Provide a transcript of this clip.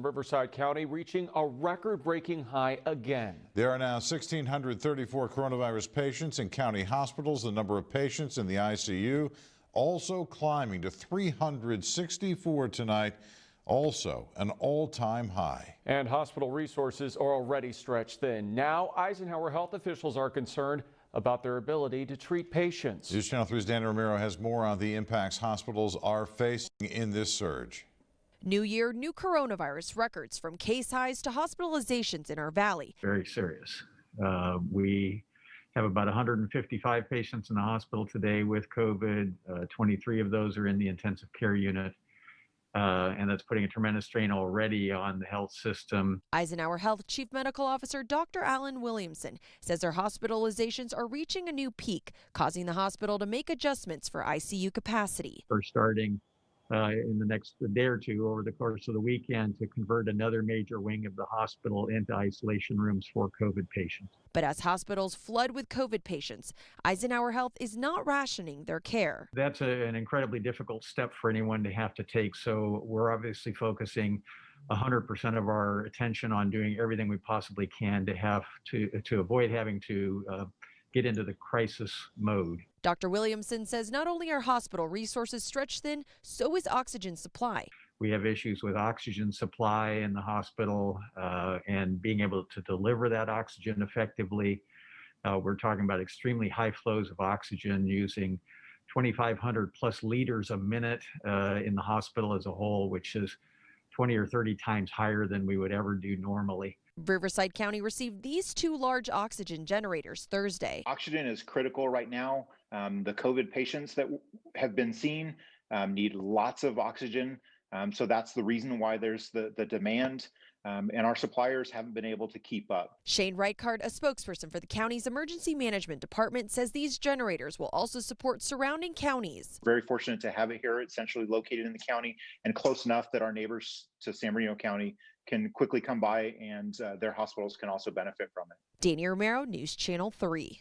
Riverside County reaching a record-breaking high again. There are now 1,634 coronavirus patients in county hospitals. The number of patients in the ICU also climbing to 364 tonight, also an all-time high. And hospital resources are already stretched thin. Now, Eisenhower health officials are concerned about their ability to treat patients. News Channel 3's Dan Romero has more on the impacts hospitals are facing in this surge. New year, new coronavirus records from case highs to hospitalizations in our valley. Very serious. We have about 155 patients in the hospital today with COVID. 23 of those are in the intensive care unit. And that's putting a tremendous strain already on the health system. Eisenhower Health Chief Medical Officer Dr. Alan Williamson says their hospitalizations are reaching a new peak, causing the hospital to make adjustments for ICU capacity. We're starting in the next day or two over the course of the weekend to convert another major wing of the hospital into isolation rooms for COVID patients. But as hospitals flood with COVID patients, Eisenhower Health is not rationing their care. That's an incredibly difficult step for anyone to have to take. So we're obviously focusing 100% of our attention on doing everything we possibly can to avoid having to get into the crisis mode. Dr. Williamson says not only are hospital resources stretched thin, so is oxygen supply. We have issues with oxygen supply in the hospital and being able to deliver that oxygen effectively. We're talking about extremely high flows of oxygen using 2,500 plus liters a minute in the hospital as a whole, which is 20 or 30 times higher than we would ever do normally. Riverside County received these two large oxygen generators Thursday. Oxygen is critical right now. The COVID patients that have been seen need lots of oxygen. So that's the reason why there's the demand. And our suppliers haven't been able to keep up. Shane Reichard, a spokesperson for the county's emergency management department, says these generators will also support surrounding counties. Very fortunate to have it here. It's centrally located in the county and close enough that our neighbors to San Bernardino County can quickly come by and their hospitals can also benefit from it. Dania Romero, News Channel 3.